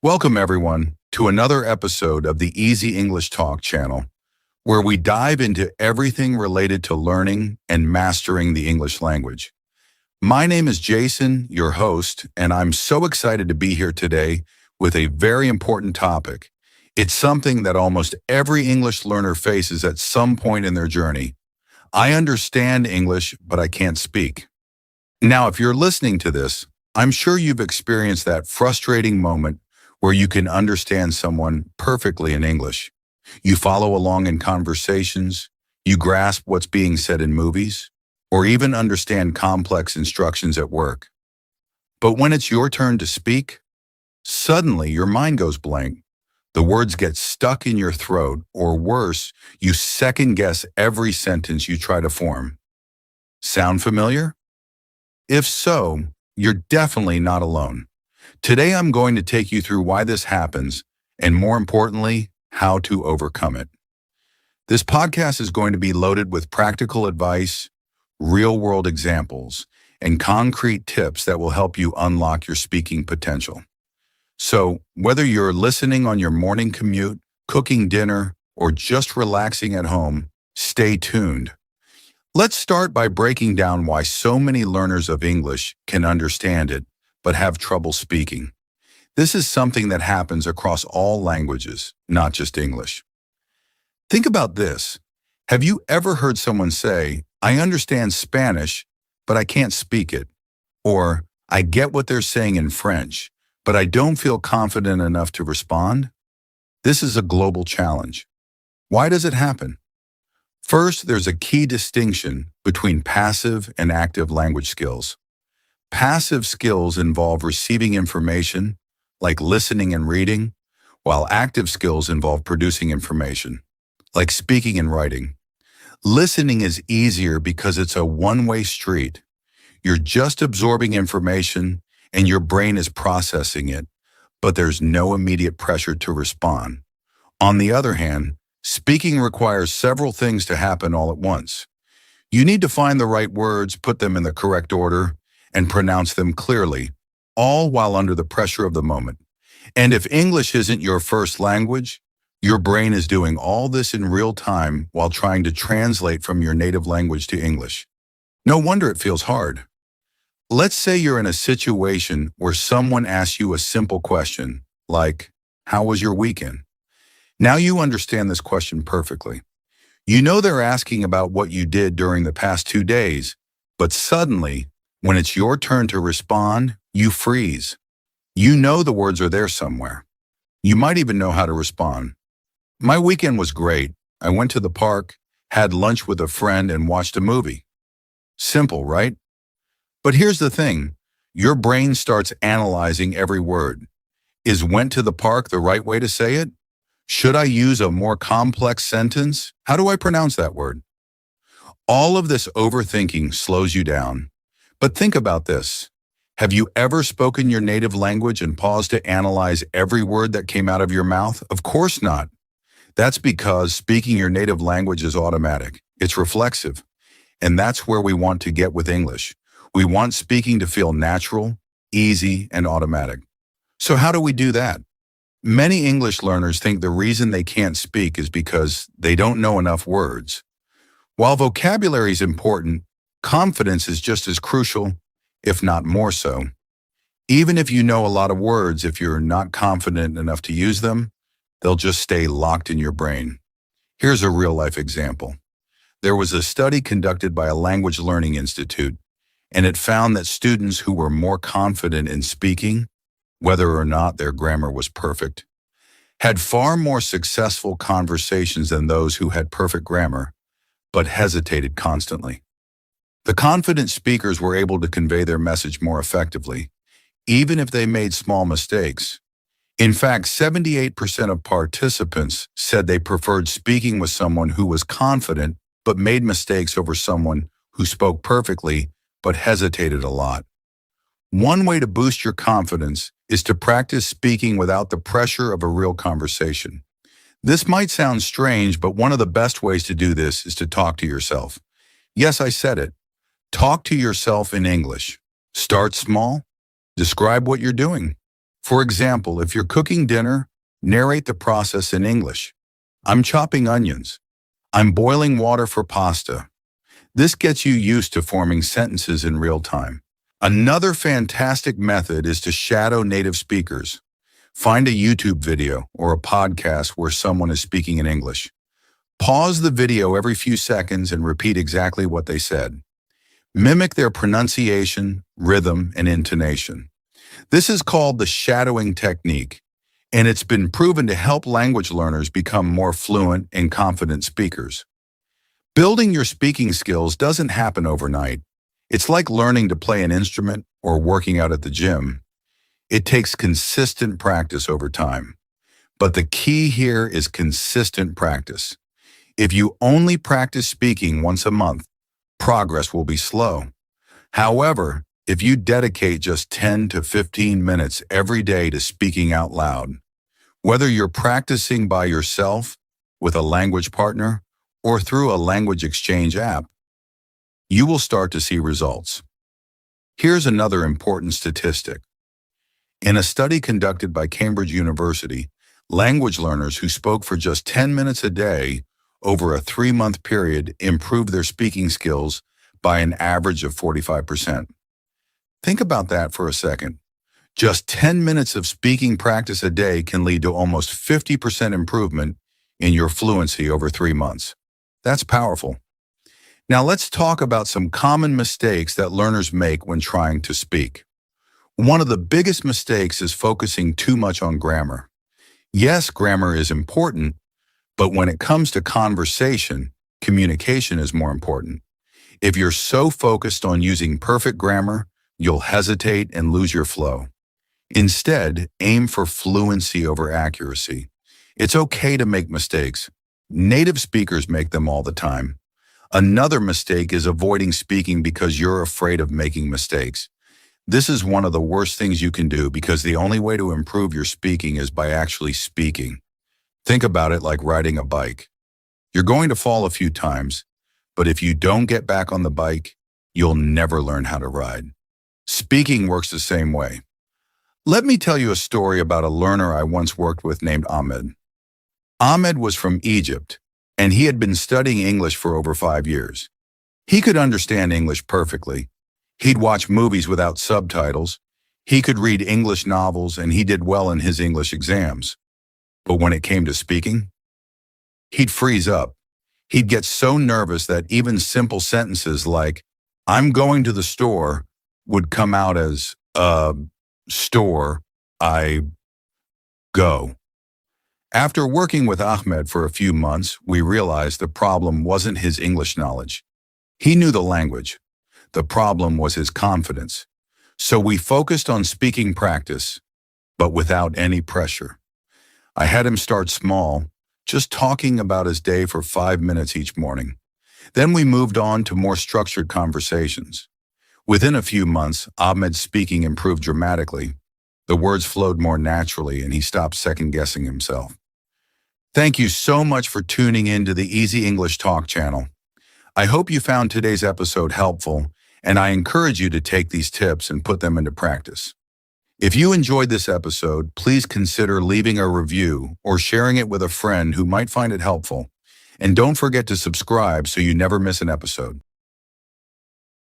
Welcome, everyone, to another episode of the Easy English Talk channel, where we dive into everything related to learning and mastering the English language. My name is Jason, your host, and I'm so excited to be here today with a very important topic. It's something that almost every English learner faces at some point in their journey. I understand English, but I can't speak. Now, if you're listening to this, I'm sure you've experienced that frustrating moment where you can understand someone perfectly in English. You follow along in conversations, you grasp what's being said in movies, or even understand complex instructions at work. But when it's your turn to speak, suddenly your mind goes blank. The words get stuck in your throat, or worse, you second guess every sentence you try to form. Sound familiar? If so, you're definitely not alone. Today I'm going to take you through why this happens and, more importantly, how to overcome it. This podcast is going to be loaded with practical advice, real-world examples, and concrete tips that will help you unlock your speaking potential. So, whether you're listening on your morning commute, cooking dinner, or just relaxing at home, stay tuned. Let's start by breaking down why so many learners of English can understand it but have trouble speaking. This is something that happens across all languages, not just English. Think about this. Have you ever heard someone say, "I understand Spanish, but I can't speak it"? Or, "I get what they're saying in French, but I don't feel confident enough to respond"? This is a global challenge. Why does it happen? First, there's a key distinction between passive and active language skills. Passive skills involve receiving information, like listening and reading, while active skills involve producing information, like speaking and writing. Listening is easier because it's a one-way street. You're just absorbing information and your brain is processing it, but there's no immediate pressure to respond. On the other hand, speaking requires several things to happen all at once. You need to find the right words, put them in the correct order, and pronounce them clearly, all while under the pressure of the moment. And if English isn't your first language, your brain is doing all this in real time while trying to translate from your native language to English. No wonder it feels hard. Let's say you're in a situation where someone asks you a simple question, like, "How was your weekend?" Now you understand this question perfectly. You know they're asking about what you did during the past 2 days, but suddenly, when it's your turn to respond, you freeze. You know the words are there somewhere. You might even know how to respond. "My weekend was great. I went to the park, had lunch with a friend, and watched a movie." Simple, right? But here's the thing. Your brain starts analyzing every word. Is "went to the park" the right way to say it? Should I use a more complex sentence? How do I pronounce that word? All of this overthinking slows you down. But think about this. Have you ever spoken your native language and paused to analyze every word that came out of your mouth? Of course not. That's because speaking your native language is automatic. It's reflexive. And that's where we want to get with English. We want speaking to feel natural, easy, and automatic. So how do we do that? Many English learners think the reason they can't speak is because they don't know enough words. While vocabulary is important, confidence is just as crucial, if not more so. Even if you know a lot of words, if you're not confident enough to use them, they'll just stay locked in your brain. Here's a real-life example. There was a study conducted by a language learning institute, and it found that students who were more confident in speaking, whether or not their grammar was perfect, had far more successful conversations than those who had perfect grammar, but hesitated constantly. The confident speakers were able to convey their message more effectively, even if they made small mistakes. In fact, 78% of participants said they preferred speaking with someone who was confident but made mistakes over someone who spoke perfectly but hesitated a lot. One way to boost your confidence is to practice speaking without the pressure of a real conversation. This might sound strange, but one of the best ways to do this is to talk to yourself. Yes, I said it. Talk to yourself in English. Start small. Describe what you're doing. For example, if you're cooking dinner, narrate the process in English. I'm chopping onions. I'm boiling water for pasta. This gets you used to forming sentences in real time. Another fantastic method is to shadow native speakers. Find a YouTube video or a podcast where someone is speaking in English. Pause the video every few seconds and repeat exactly what they said. Mimic their pronunciation, rhythm, and intonation. This is called the shadowing technique, and it's been proven to help language learners become more fluent and confident speakers. Building your speaking skills doesn't happen overnight. It's like learning to play an instrument or working out at the gym. It takes consistent practice over time. But the key here is consistent practice. If you only practice speaking once a month, progress will be slow. However, if you dedicate just 10 to 15 minutes every day to speaking out loud, whether you're practicing by yourself, with a language partner, or through a language exchange app, you will start to see results. Here's another important statistic. In a study conducted by Cambridge University, language learners who spoke for just 10 minutes a day over a 3-month period improved their speaking skills by an average of 45%. Think about that for a second. Just 10 minutes of speaking practice a day can lead to almost 50% improvement in your fluency over 3 months. That's powerful. Now let's talk about some common mistakes that learners make when trying to speak. One of the biggest mistakes is focusing too much on grammar. Yes, grammar is important, but when it comes to conversation, communication is more important. If you're so focused on using perfect grammar, you'll hesitate and lose your flow. Instead, aim for fluency over accuracy. It's okay to make mistakes. Native speakers make them all the time. Another mistake is avoiding speaking because you're afraid of making mistakes. This is one of the worst things you can do because the only way to improve your speaking is by actually speaking. Think about it like riding a bike. You're going to fall a few times, but if you don't get back on the bike, you'll never learn how to ride. Speaking works the same way. Let me tell you a story about a learner I once worked with named Ahmed. Ahmed was from Egypt, and he had been studying English for over 5 years. He could understand English perfectly. He'd watch movies without subtitles. He could read English novels, and he did well in his English exams. But when it came to speaking, he'd freeze up. He'd get so nervous that even simple sentences like, "I'm going to the store," would come out as, store, I go. After working with Ahmed for a few months, we realized the problem wasn't his English knowledge. He knew the language. The problem was his confidence. So we focused on speaking practice, but without any pressure. I had him start small, just talking about his day for 5 minutes each morning. Then we moved on to more structured conversations. Within a few months, Ahmed's speaking improved dramatically. The words flowed more naturally, and he stopped second-guessing himself. Thank you so much for tuning in to the Easy English Talk channel. I hope you found today's episode helpful, and I encourage you to take these tips and put them into practice. If you enjoyed this episode, please consider leaving a review or sharing it with a friend who might find it helpful. And don't forget to subscribe so you never miss an episode.